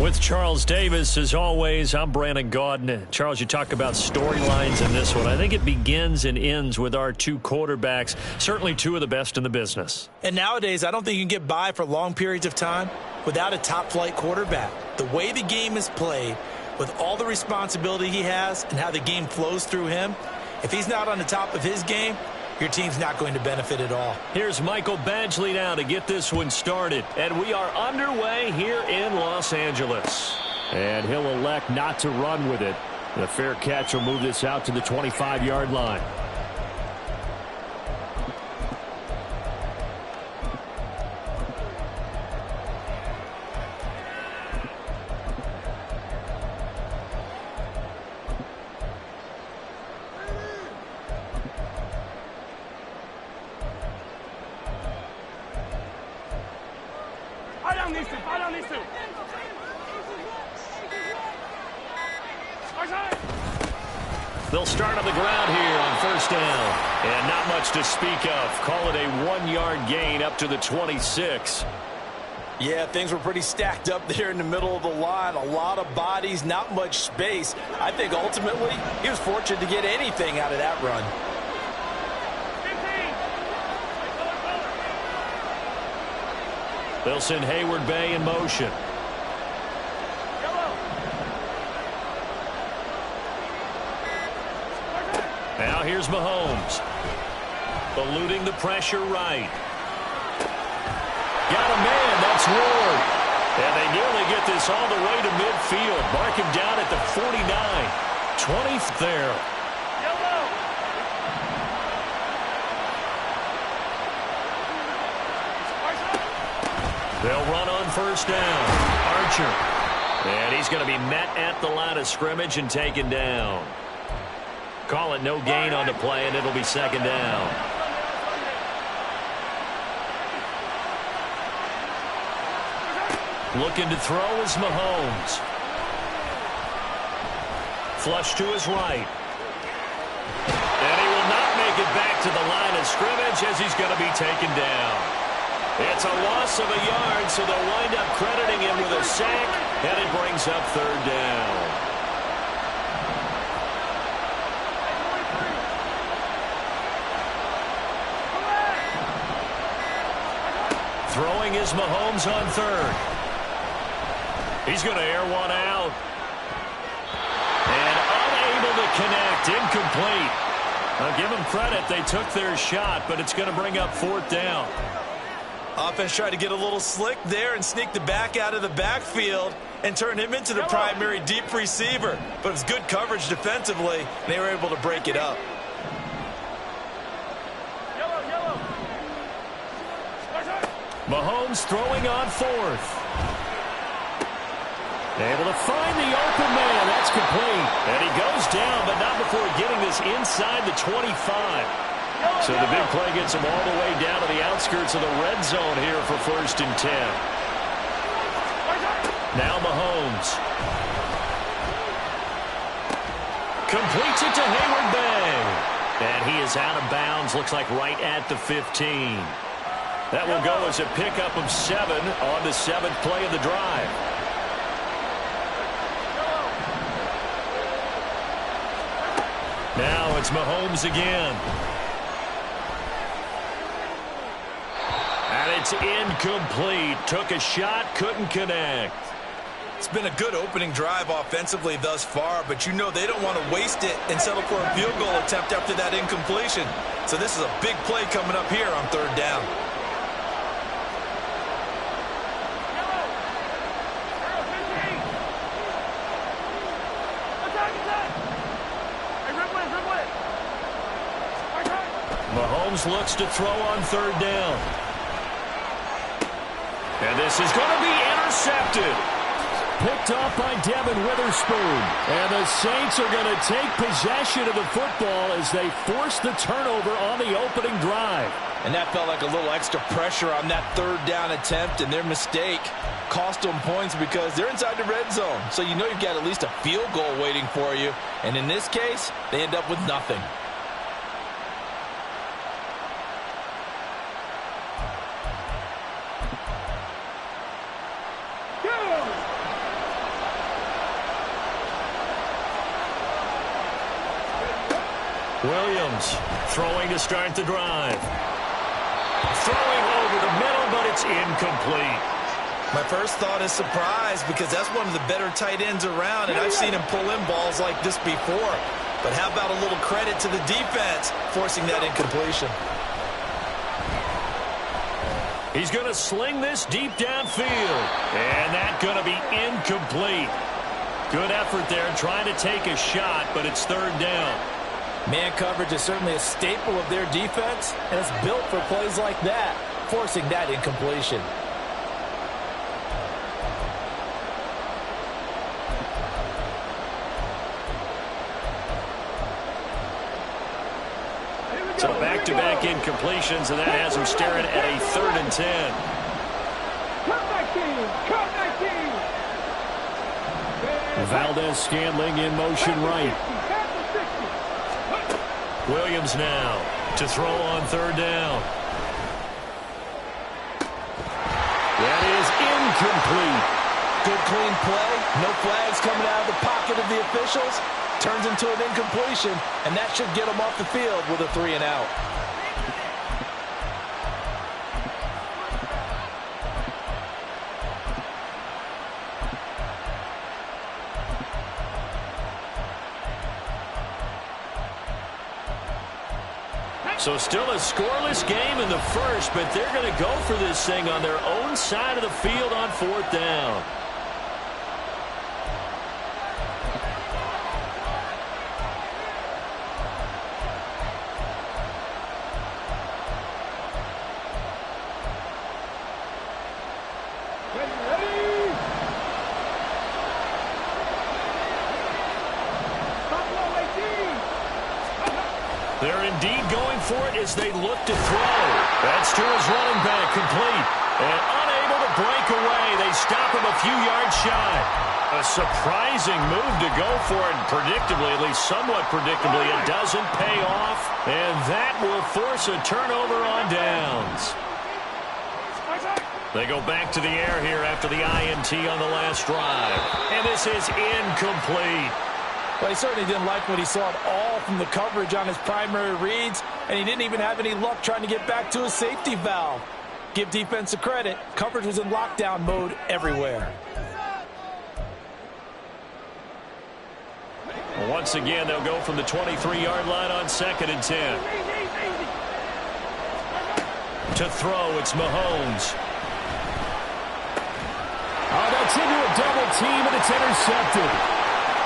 With Charles Davis, as always, I'm Brandon Gaudin. Charles, you talk about storylines in this one. I think it begins and ends with our two quarterbacks, certainly two of the best in the business. And nowadays, I don't think you can get by for long periods of time without a top-flight quarterback. The way the game is played, with all the responsibility he has and how the game flows through him, if he's not on the top of his game, your team's not going to benefit at all. Here's Michael Badgley now to get this one started. And we are underway here in Los Angeles. And he'll elect not to run with it. The fair catch will move this out to the 25-yard line. They'll start on the ground here on first down. And not much to speak of. Call it a 1-yard gain up to the 26. Yeah, things were pretty stacked up there in the middle of the line. A lot of bodies, not much space. I think ultimately he was fortunate to get anything out of that run. They'll send Hayward Bay in motion. Now here's Mahomes. Eluding the pressure right. Got a man, that's Ward. And they nearly get this all the way to midfield. Mark him down at the 49. 20th there. They'll run on first down. Archer. And he's going to be met at the line of scrimmage and taken down. Call it no gain on the play, and it'll be second down. Looking to throw is Mahomes. Flush to his right. And he will not make it back to the line of scrimmage as he's going to be taken down. It's a loss of a yard, so they'll wind up crediting him with a sack, and it brings up third down. Throwing is Mahomes on third. He's going to air one out. And unable to connect. Incomplete. I'll give them credit. They took their shot, but it's going to bring up fourth down. Offense tried to get a little slick there and sneak the back out of the backfield and turn him into the primary deep receiver. But it was good coverage defensively, and they were able to break it up. Mahomes throwing on fourth. Able to find the open man. That's complete. And he goes down, but not before getting this inside the 25. So the big play gets him all the way down to the outskirts of the red zone here for first and 10. Now Mahomes. Completes it to Hayward Bay. And he is out of bounds. Looks like right at the 15. That will go as a pickup of 7 on the 7th play of the drive. Now it's Mahomes again. And it's incomplete. Took a shot, couldn't connect. It's been a good opening drive offensively thus far, but you know they don't want to waste it and settle for a field goal attempt after that incompletion. So this is a big play coming up here on third down. Mahomes looks to throw on third down. And this is going to be intercepted. Picked off by Devin Witherspoon. And the Saints are going to take possession of the football as they force the turnover on the opening drive. And that felt like a little extra pressure on that third down attempt, and their mistake cost them points because they're inside the red zone. So you know you've got at least a field goal waiting for you. And in this case, they end up with nothing. Williams throwing to start the drive. Throwing over the middle, but it's incomplete. My first thought is surprise because that's one of the better tight ends around, and I've seen him pull in balls like this before. But how about a little credit to the defense forcing that incompletion? He's going to sling this deep downfield, and that's going to be incomplete. Good effort there trying to take a shot, but it's third down. Man coverage is certainly a staple of their defense, and it's built for plays like that, forcing that incompletion. So back-to-back incompletions, and that has him staring at a 3rd and 10. Valdez-Scantling in motion right. Williams now to throw on 3rd down. That is incomplete. Good clean play. No flags coming out of the pocket of the officials. Turns into an incompletion, and that should get him off the field with a 3 and out. So still a scoreless game in the first, but they're going to go for this thing on their own side of the field on 4th down. They're indeed going for it as they look to throw. That's to his running back, complete. And unable to break away. They stop him a few yards shy. A surprising move to go for it. Predictably, at least somewhat predictably, it doesn't pay off. And that will force a turnover on downs. They go back to the air here after the INT on the last drive. And this is incomplete. Well, he certainly didn't like what he saw at all from the coverage on his primary reads, and he didn't even have any luck trying to get back to his safety valve. Give defense a credit. Coverage was in lockdown mode everywhere. Well, once again, they'll go from the 23-yard line on 2nd and 10. To throw, it's Mahomes. Oh, that's into a double team, and it's intercepted.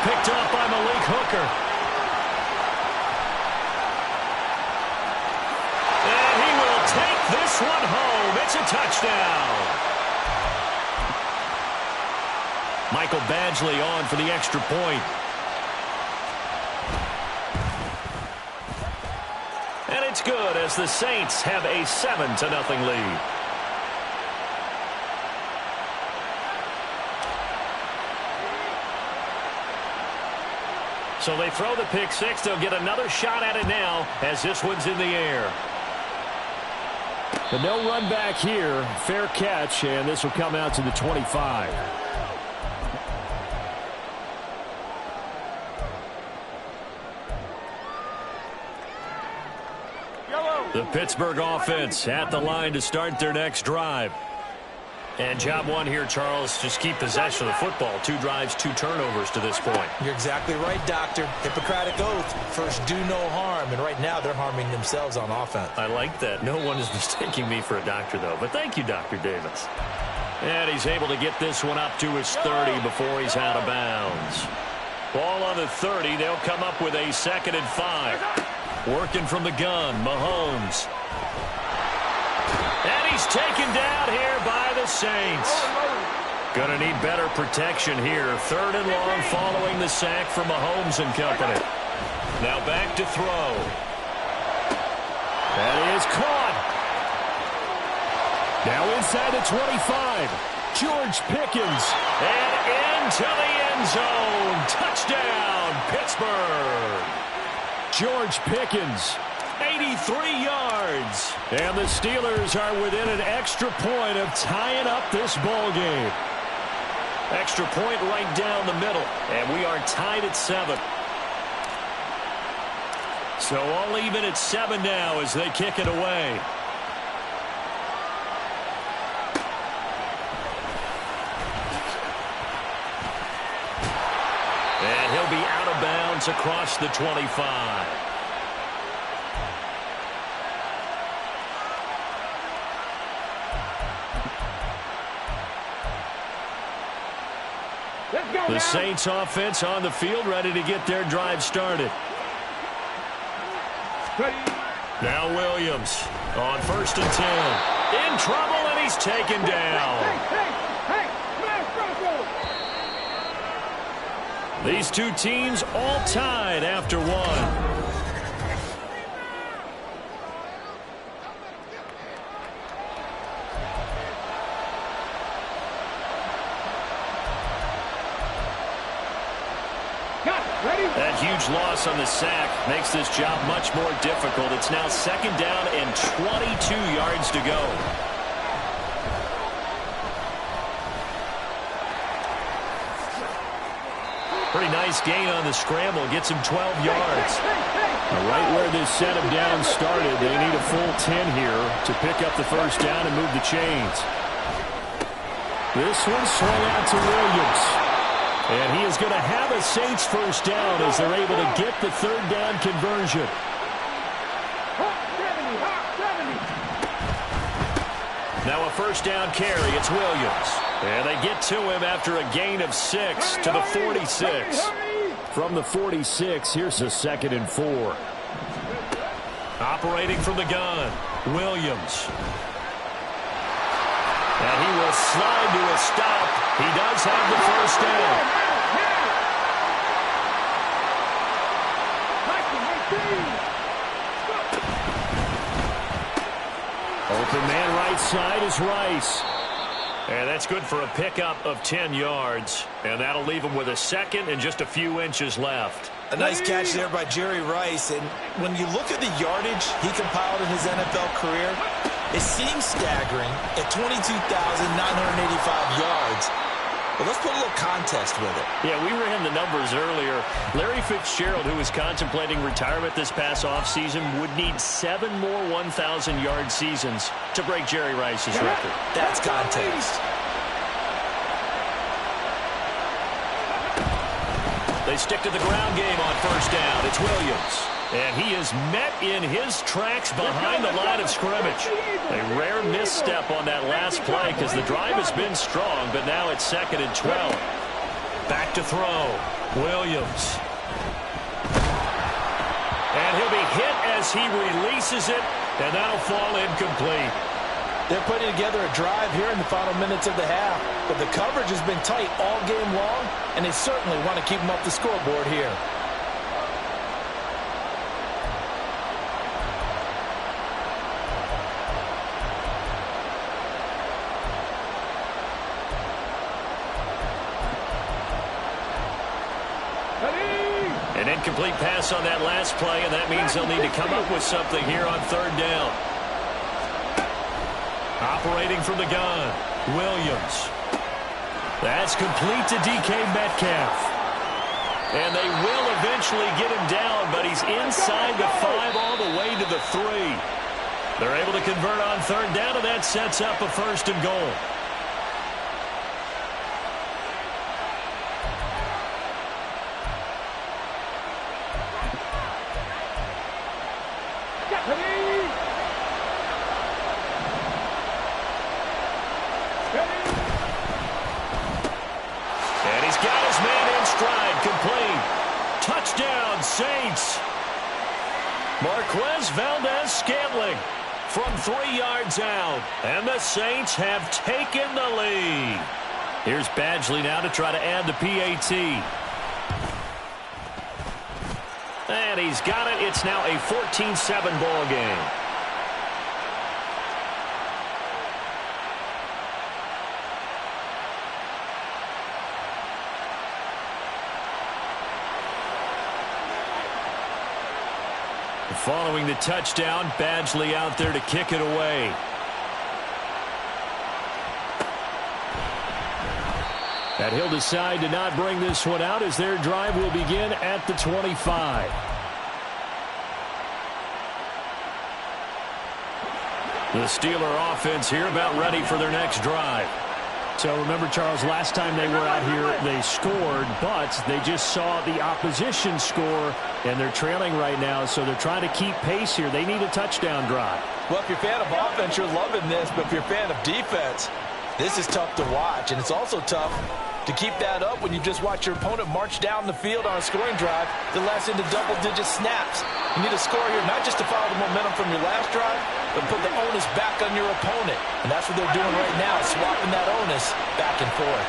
Picked up by Malik Hooker. And he will take this one home. It's a touchdown. Michael Badgley on for the extra point. And it's good as the Saints have a 7-0 lead. So they throw the pick six. They'll get another shot at it now as this one's in the air. But no run back here. Fair catch, and this will come out to the 25. The Pittsburgh offense at the line to start their next drive. And job one here, Charles, just keep possession of the football. 2 drives, 2 turnovers to this point. You're exactly right, Doctor. Hippocratic oath. First, do no harm. And right now, they're harming themselves on offense. I like that. No one is mistaking me for a doctor, though. But thank you, Dr. Davis. And he's able to get this one up to his 30 before he's out of bounds. Ball on the 30. They'll come up with a 2nd and 5. Working from the gun, Mahomes. And he's taken down here by the Saints. Gonna need better protection here. 3rd and long following the sack from Mahomes and company. Now back to throw. That is caught. Now inside the 25. George Pickens. And into the end zone. Touchdown, Pittsburgh. George Pickens. 83 yards. And the Steelers are within an extra point of tying up this ball game. Extra point right down the middle. And we are tied at 7. So all even at 7 now as they kick it away. And he'll be out of bounds across the 25. The Saints offense on the field, ready to get their drive started. Now Williams on 1st and 10. In trouble, and he's taken down. These two teams all tied after one. That huge loss on the sack makes this job much more difficult. It's now 2nd down and 22 yards to go. Pretty nice gain on the scramble. Gets him 12 yards. Right where this set him down started, they need a full 10 here to pick up the 1st down and move the chains. This one swung out to Williams. And he is going to have a Saints 1st down as they're able to get the 3rd down conversion. Now a 1st down carry. It's Williams. And they get to him after a gain of 6 to the 46. From the 46, here's a 2nd and 4. Operating from the gun, Williams. And he will slide to a stop. He does have the 1st down. Open man right side is Rice. And that's good for a pickup of 10 yards. And that'll leave him with a 2nd and just a few inches left. A nice catch there by Jerry Rice. And when you look at the yardage he compiled in his NFL career, it seems staggering at 22,985 yards. But let's put a little context with it. Yeah, we ran the numbers earlier. Larry Fitzgerald, who was contemplating retirement this past offseason, would need 7 more 1,000-yard seasons to break Jerry Rice's record. That's context. They stick to the ground game on 1st down. It's Williams. And he is met in his tracks behind the line of scrimmage. A rare misstep on that last play because the drive has been strong, but now it's 2nd and 12. Back to throw. Williams. And he'll be hit as he releases it, and that'll fall incomplete. They're putting together a drive here in the final minutes of the half, but the coverage has been tight all game long, and they certainly want to keep them off the scoreboard here. An incomplete pass on that last play, and that means they'll need to come up with something here on 3rd down. Operating from the gun, Williams. That's complete to DK Metcalf. And they will eventually get him down, but he's inside the 5 all the way to the 3. They're able to convert on 3rd down, and that sets up a 1st and goal. And he's got his man in stride, complete. Touchdown, Saints. Marquez Valdez-Scantling from 3 yards out. And the Saints have taken the lead. Here's Badgley now to try to add the PAT. And he's got it. It's now a 14-7 ball game. Following the touchdown, Badgley out there to kick it away. And he'll decide to not bring this one out as their drive will begin at the 25. The Steeler offense here about ready for their next drive. So remember, Charles, last time they were out here, they scored, but they just saw the opposition score, and they're trailing right now, so they're trying to keep pace here. They need a touchdown drive. Well, if you're a fan of offense, you're loving this, but if you're a fan of defense, this is tough to watch, and it's also tough to keep that up when you just watch your opponent march down the field on a scoring drive that lasts into double-digit snaps. You need a score here, not just to follow the momentum from your last drive, but put the onus back on your opponent. And that's what they're doing right now, swapping that onus back and forth.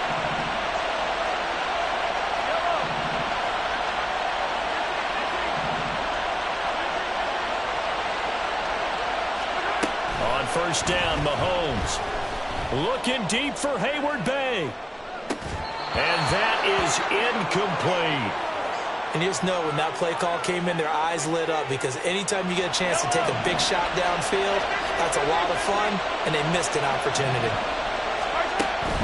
On first down, Mahomes looking deep for Hayward Bay. And that is incomplete. And you just know when that play call came in, their eyes lit up, because anytime you get a chance to take a big shot downfield, that's a lot of fun, and they missed an opportunity.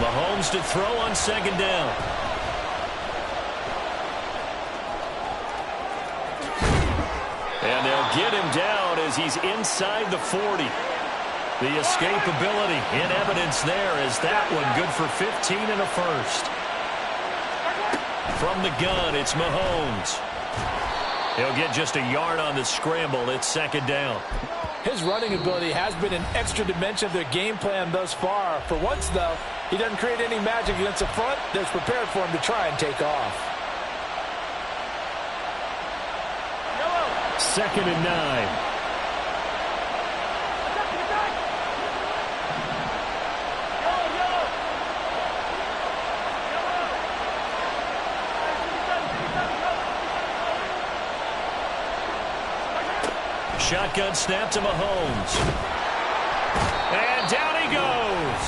Mahomes to throw on second down. And they'll get him down as he's inside the 40. The escapability in evidence there as that one good for 15 and a first. From the gun, it's Mahomes. He'll get just a yard on the scramble. It's second down. His running ability has been an extra dimension of their game plan thus far. For once, though, he doesn't create any magic against the front that's prepared for him to try and take off. 2nd and 9. Shotgun snap to Mahomes. And down he goes.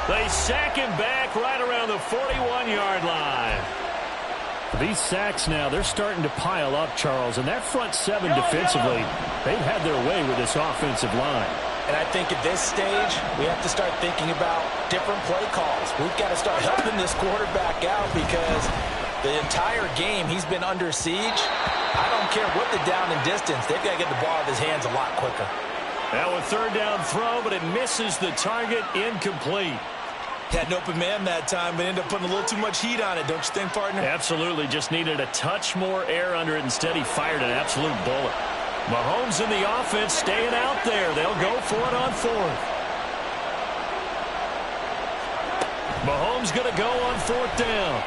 They sack him back right around the 41-yard line. These sacks now, they're starting to pile up, Charles. And that front seven defensively, they've had their way with this offensive line. And I think at this stage, we have to start thinking about different play calls. We've got to start helping this quarterback out, because the entire game he's been under siege. I don't care what the down and distance. They've got to get the ball out of his hands a lot quicker. Now a third down throw, but it misses the target. Incomplete. Had an open man that time, but ended up putting a little too much heat on it, don't you think, partner? Absolutely. Just needed a touch more air under it. Instead, he fired an absolute bullet. Mahomes in the offense staying out there. They'll go for it on fourth. Mahomes going to go on fourth down.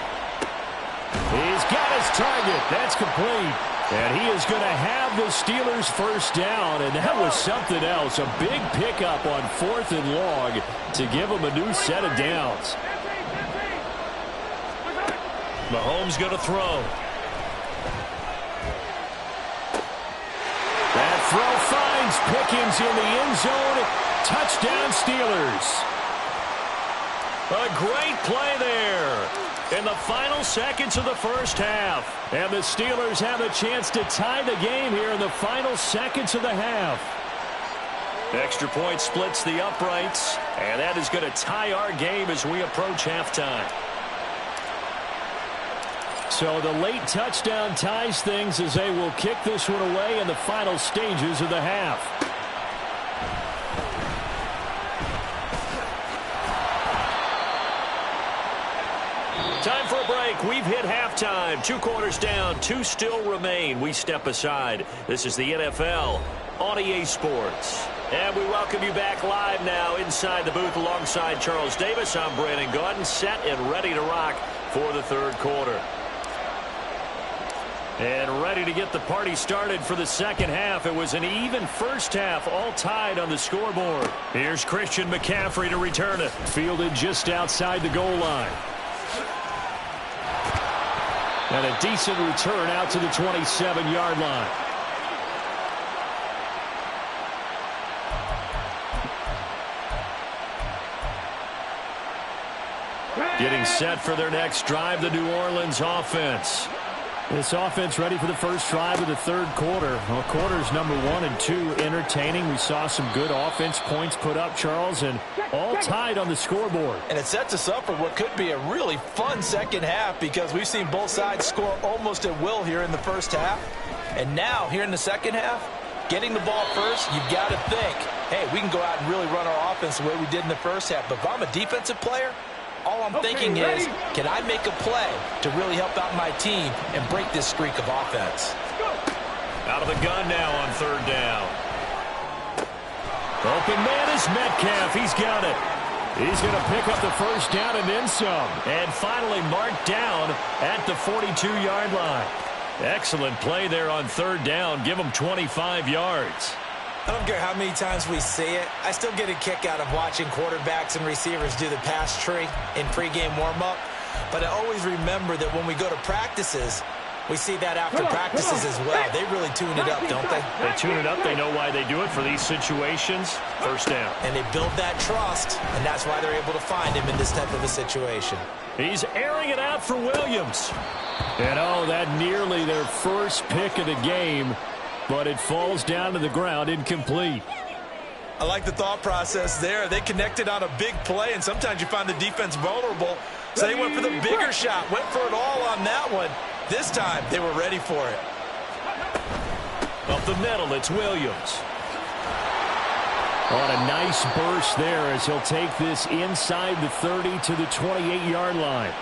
He's got his target. That's complete. And he is going to have the Steelers first down, and that was something else. A big pickup on 4th and long to give them a new set of downs. Mahomes going to throw. That throw finds Pickens in the end zone. Touchdown, Steelers. A great play there in the final seconds of the first half. And the Steelers have a chance to tie the game here in the final seconds of the half. Extra point splits the uprights, and that is going to tie our game as we approach halftime. So the late touchdown ties things as they will kick this one away in the final stages of the half. Time for a break. We've hit halftime. 2 quarters down. 2 still remain. We step aside. This is the NFL on EA Sports. And we welcome you back live now inside the booth alongside Charles Davis. I'm Brandon Gaudin, set and ready to rock for the third quarter. And ready to get the party started for the second half. It was an even first half, all tied on the scoreboard. Here's Christian McCaffrey to return it. Fielded just outside the goal line. And a decent return out to the 27-yard line. Getting set for their next drive, the New Orleans offense. This offense ready for the first drive of the third quarter. Well, quarters number 1 and 2 entertaining. We saw some good offense points put up, Charles, and all tied on the scoreboard. And it sets us up for what could be a really fun second half, because we've seen both sides score almost at will here in the first half. And now, here in the second half, Getting the ball first, you've got to think, hey, we can go out and really run our offense the way we did in the first half. But if I'm a defensive player, all I'm thinking is, can I make a play to really help out my team and break this streak of offense? Out of the gun now on third down. Open man is Metcalf. He's got it. He's going to pick up the first down and then some. And finally marked down at the 42-yard line. Excellent play there on third down. Give him 25 yards. I don't care how many times we see it. I still get a kick out of watching quarterbacks and receivers do the pass tree in pregame warm-up. But I always remember that when we go to practices, we see that after practices as well. They really tune it up, don't they? They tune it up. They know why they do it for these situations. First down. And they build that trust, and that's why they're able to find him in this type of a situation. He's airing it out for Williams. And that nearly their first pick of the game, but it falls down to the ground, incomplete. I like the thought process there. They connected on a big play, and sometimes you find the defense vulnerable. So they went for the bigger shot, went for it all on that one. This time, they were ready for it. Up the middle, it's Williams. On a nice burst there as he'll take this inside the 30 to the 28-yard line.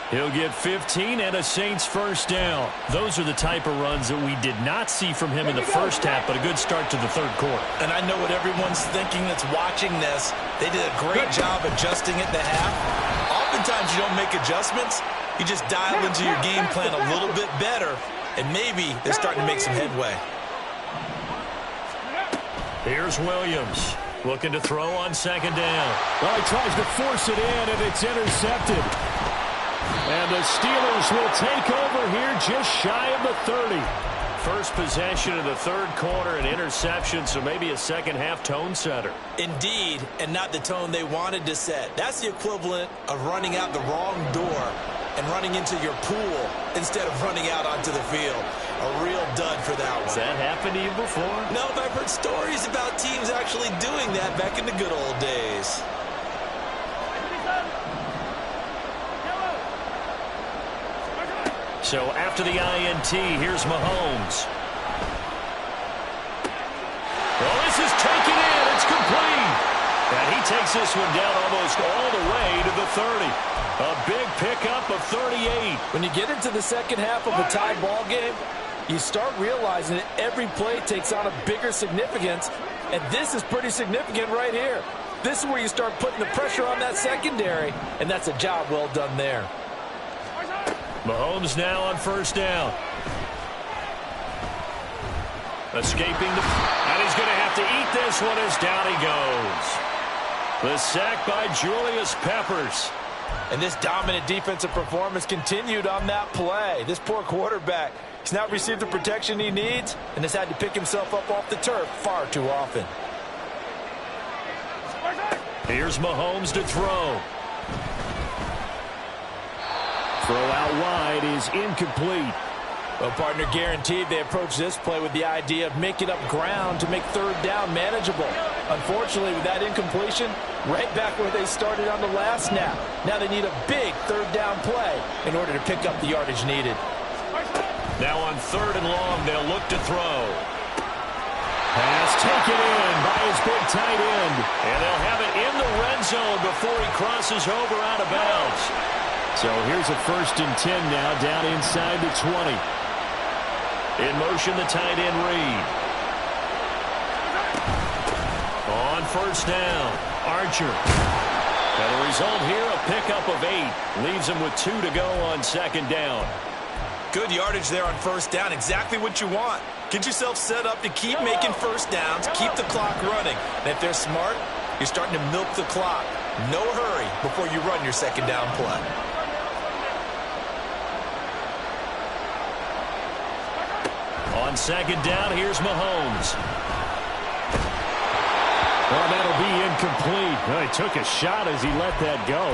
He'll get 15 and a Saints first down. Those are the type of runs that we did not see from him in the first half, but a good start to the third quarter. And I know what everyone's thinking that's watching this. They did a great job adjusting at the half. Oftentimes you don't make adjustments. You just dial into your game plan a little bit better, and maybe they're starting to make some headway. Here's Williams looking to throw on second down. Well, he tries to force it in, and it's intercepted. And the Steelers will take over here just shy of the 30. First possession of the third quarter, an interception, so maybe a second-half tone setter. Indeed, and not the tone they wanted to set. That's the equivalent of running out the wrong door and running into your pool instead of running out onto the field. A real dud for that one. Has that happened to you before? No, but I've heard stories about teams actually doing that back in the good old days. So after the INT, here's Mahomes. Well, this is taken in. It's complete. And he takes this one down almost all the way to the 30. A big pickup of 38. When you get into the second half of a tie ball game, you start realizing that every play takes on a bigger significance, and this is pretty significant right here. This is where you start putting the pressure on that secondary, and that's a job well done there. Mahomes now on first down. Escaping and he's going to have to eat this one as down he goes. The sack by Julius Peppers. And this dominant defensive performance continued on that play. This poor quarterback, he's not received the protection he needs and has had to pick himself up off the turf far too often. Here's Mahomes to throw. Throw out wide is incomplete. Well, partner, guaranteed they approach this play with the idea of making up ground to make third down manageable. Unfortunately, with that incompletion, right back where they started on the last snap. Now they need a big third down play in order to pick up the yardage needed. Now on third and long, they'll look to throw. Pass taken in by his big tight end. And they'll have it in the red zone before he crosses over out of bounds. So here's a 1st and 10 now, down inside the 20. In motion, the tight end Reed. On first down, Archer. And the result here, a pickup of 8. Leaves him with 2 to go on second down. Good yardage there on first down. Exactly what you want. Get yourself set up to keep making first downs, keep the clock running. And if they're smart, you're starting to milk the clock. No hurry before you run your second down play. On second down, here's Mahomes. Well, that'll be incomplete. Well, he took a shot as he let that go.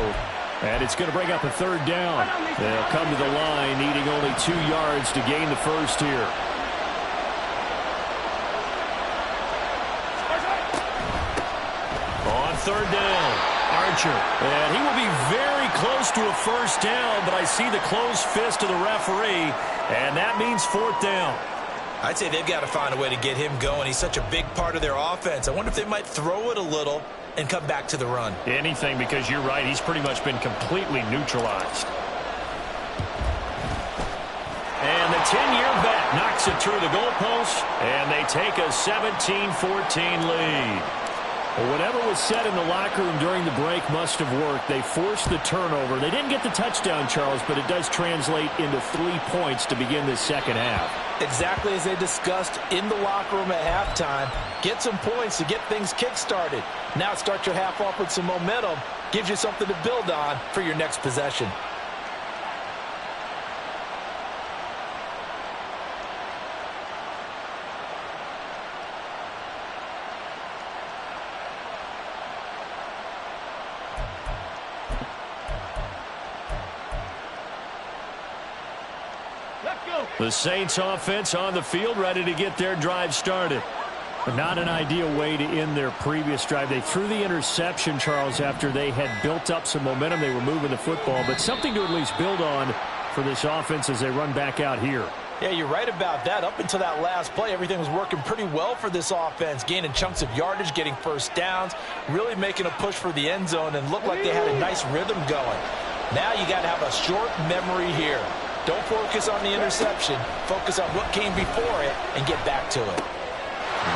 And it's going to bring up a third down. They'll come to the line, needing only 2 yards to gain the first here. On third down, Archer. And he will be very close to a first down, but I see the closed fist of the referee, and that means fourth down. I'd say they've got to find a way to get him going. He's such a big part of their offense. I wonder if they might throw it a little and come back to the run. Anything, because you're right. He's pretty much been completely neutralized. And the 10-year bet knocks it through the goalpost, and they take a 17-14 lead. Well, whatever was said in the locker room during the break must have worked. They forced the turnover. They didn't get the touchdown, Charles, but it does translate into 3 points to begin the second half. Exactly as they discussed in the locker room at halftime. Get some points to get things kick-started. Now start your half off with some momentum. Gives you something to build on for your next possession. The Saints offense on the field, ready to get their drive started. But not an ideal way to end their previous drive. They threw the interception, Charles, after they had built up some momentum. They were moving the football, but something to at least build on for this offense as they run back out here. Yeah, you're right about that. Up until that last play, everything was working pretty well for this offense, gaining chunks of yardage, getting first downs, really making a push for the end zone, and looked like they had a nice rhythm going. Now you got to have a short memory here. Don't focus on the interception. Focus on what came before it and get back to it.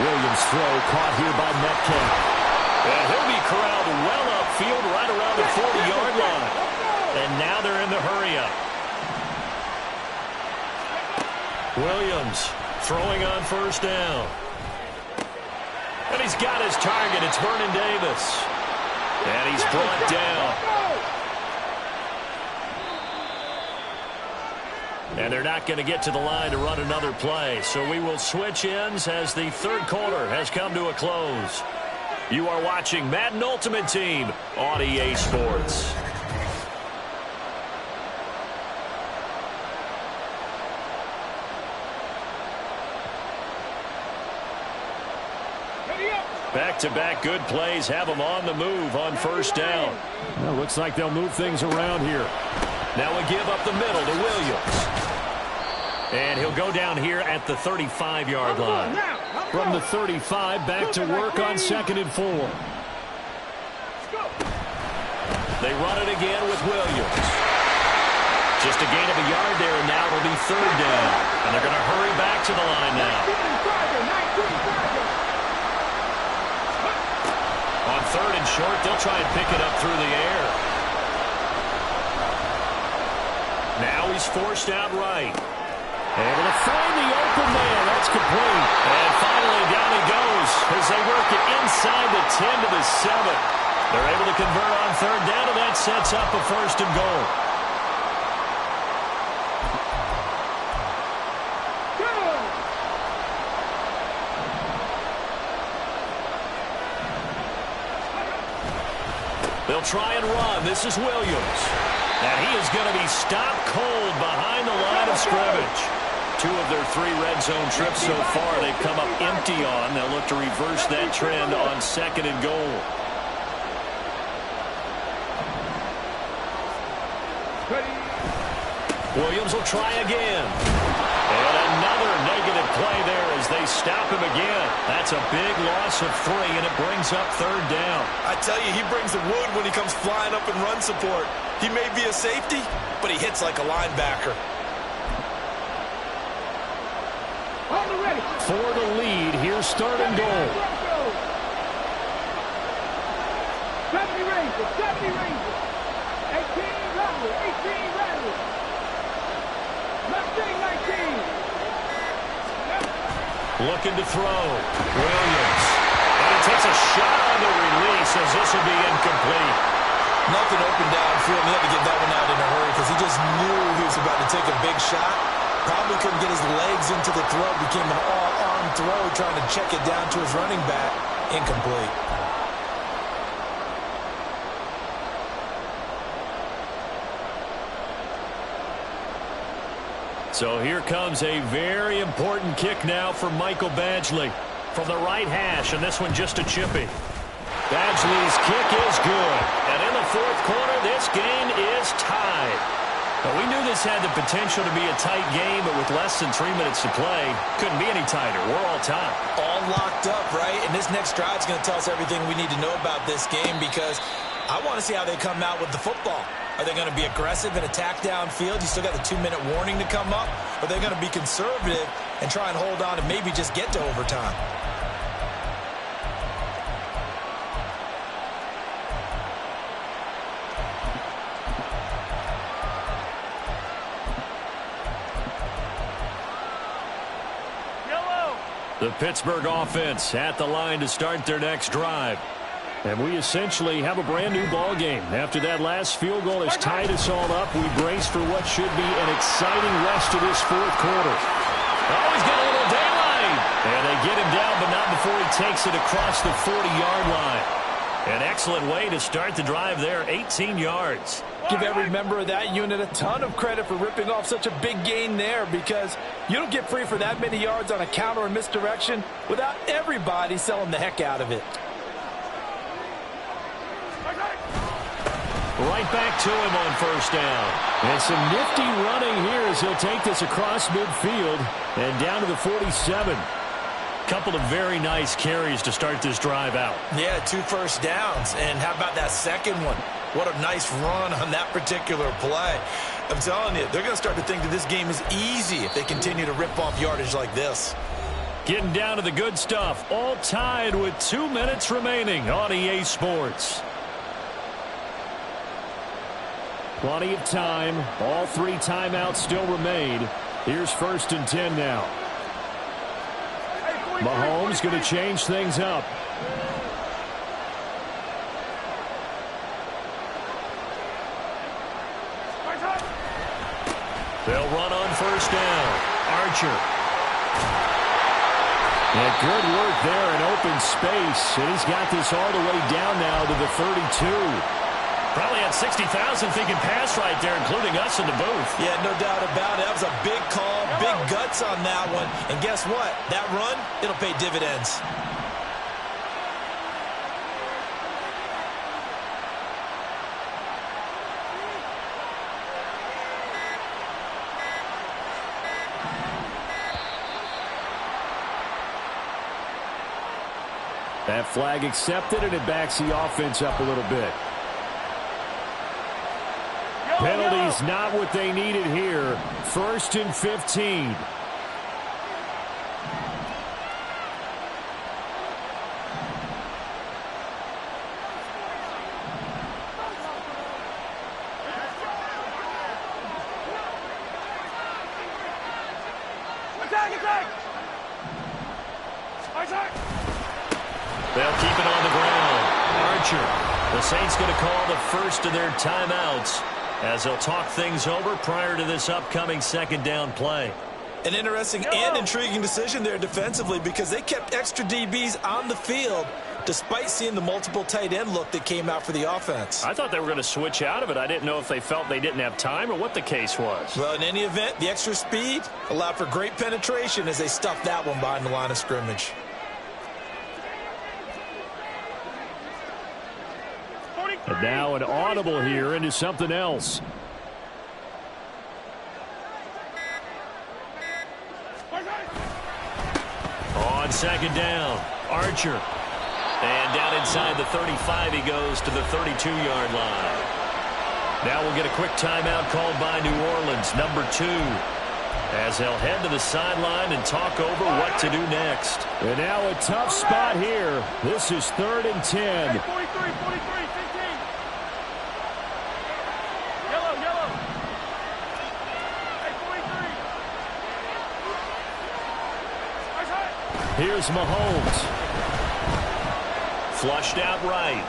Williams' throw caught here by Metcalf. And he'll be corralled well upfield right around the 40-yard line. And now they're in the hurry-up. Williams throwing on first down. And he's got his target. It's Vernon Davis. And he's brought down. And they're not going to get to the line to run another play. So we will switch ends as the third quarter has come to a close. You are watching Madden Ultimate Team on EA Sports. Back-to-back good plays have them on the move on first down. Well, looks like they'll move things around here. Now we give up the middle to Williams. And he'll go down here at the 35-yard line. From the 35, back to work on 2nd and 4. They run it again with Williams. Just a gain of a yard there, and now it'll be third down. And they're going to hurry back to the line now. On third and short, they'll try and pick it up through the air. Now he's forced out right. Able to find the open man. That's complete. And finally down he goes as they work it inside the 10 to the 7. They're able to convert on third down, and that sets up a first and goal. They'll try and run. This is Williams. And he is going to be stopped cold behind the line of scrimmage. 2 of their 3 red zone trips so far they've come up empty on. They'll look to reverse that trend on 2nd and goal. Williams will try again. And another negative play there as they stop him again. That's a big loss of 3, and it brings up third down. I tell you, he brings the wood when he comes flying up in run support. He may be a safety, but he hits like a linebacker. For the lead, here's third and goal. 70 Rangers, 70 Rangers. 18 Rattler, 18 Rattler. 19. Looking to throw. Williams. And he takes a shot on the release as this will be incomplete. Nothing open downfield. He had to get that one out in a hurry because he just knew he was about to take a big shot. Probably couldn't get his legs into the throw. Became an all-arm throw trying to check it down to his running back. Incomplete. So here comes a very important kick now for Michael Badgley from the right hash, and this one just a chippy. Badgley's kick is good. And in the fourth quarter, this game is tied. But we knew this This had the potential to be a tight game, but with less than 3 minutes to play, couldn't be any tighter. We're all tied. All locked up, right? And this next drive is going to tell us everything we need to know about this game because I want to see how they come out with the football. Are they going to be aggressive and attack downfield? You still got the 2-minute warning to come up? Or are they going to be conservative and try and hold on and maybe just get to overtime? The Pittsburgh offense at the line to start their next drive. And we essentially have a brand-new ball game. After that last field goal has tied us all up, we brace for what should be an exciting rest of this fourth quarter. Oh, he's got a little daylight. And they get him down, but not before he takes it across the 40-yard line. An excellent way to start the drive there, 18 yards. Give every member of that unit a ton of credit for ripping off such a big gain there because you don't get free for that many yards on a counter or misdirection without everybody selling the heck out of it. Right back to him on first down. And some nifty running here as he'll take this across midfield and down to the 47. Couple of very nice carries to start this drive out. Yeah, 2 first downs. And how about that second one? What a nice run on that particular play. I'm telling you, they're going to start to think that this game is easy if they continue to rip off yardage like this. Getting down to the good stuff. All tied with 2 minutes remaining on EA Sports. Plenty of time. All 3 timeouts still remain. Here's 1st and 10 now. Mahomes going to change things up. They'll run on first down. Archer. And good work there in open space. And he's got this all the way down now to the 32. Probably had 60,000 thinking pass right there, including us in the booth. Yeah, no doubt about it. That was a big call, big guts on that one. And guess what? That run, it'll pay dividends. That flag accepted, and it backs the offense up a little bit. Penalties not what they needed here. 1st and 15. They'll keep it on the ground. Archer. The Saints going to call the first of their timeouts as they'll talk things over prior to this upcoming 2nd down play. An interesting and intriguing decision there defensively because they kept extra DBs on the field despite seeing the multiple tight end look that came out for the offense. I thought they were going to switch out of it. I didn't know if they felt they didn't have time or what the case was. Well, in any event, the extra speed allowed for great penetration as they stuffed that one behind the line of scrimmage. And now an audible here into something else. On 2nd down, Archer. And down inside the 35 he goes to the 32-yard line. Now we'll get a quick timeout called by New Orleans, number 2. As they'll head to the sideline and talk over what to do next. And now a tough spot here. This is 3rd and 10. 43, 15. Yellow. Hey, 43. Here's Mahomes. Flushed out right.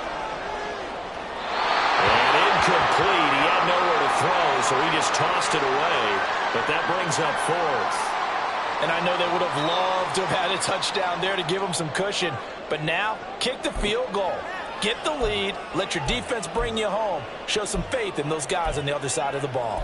And incomplete. He had nowhere to throw, so he just tossed it away. But that brings up 4th. And I know they would have loved to have had a touchdown there to give them some cushion. But now, kick the field goal. Get the lead. Let your defense bring you home. Show some faith in those guys on the other side of the ball.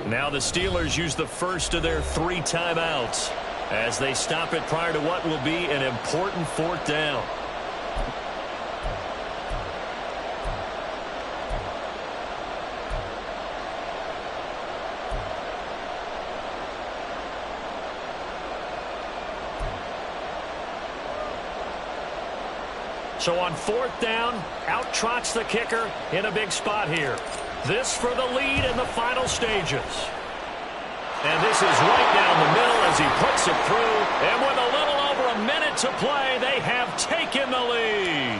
Now the Steelers use the first of their 3 timeouts as they stop it prior to what will be an important 4th down. So on 4th down, out trots the kicker in a big spot here. This for the lead in the final stages. And this is right down the middle as he puts it through. And with a little over a minute to play, they have taken the lead.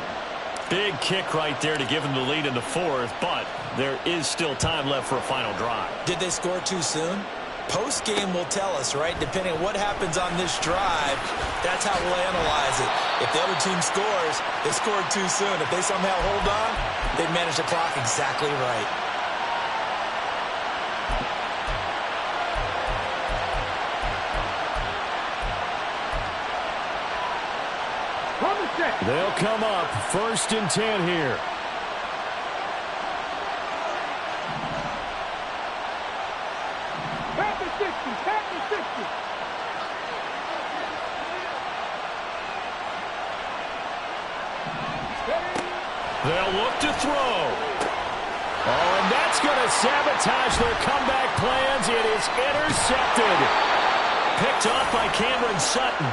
Big kick right there to give them the lead in the 4th, but there is still time left for a final drive. Did they score too soon? Post-game will tell us, right? Depending on what happens on this drive, that's how we'll analyze it. If the other team scores, they scored too soon. If they somehow hold on, they manage the clock exactly right. They'll come up 1st and 10 here. They'll look to throw. Oh, and that's going to sabotage their comeback plans. It is intercepted. Picked off by Cameron Sutton.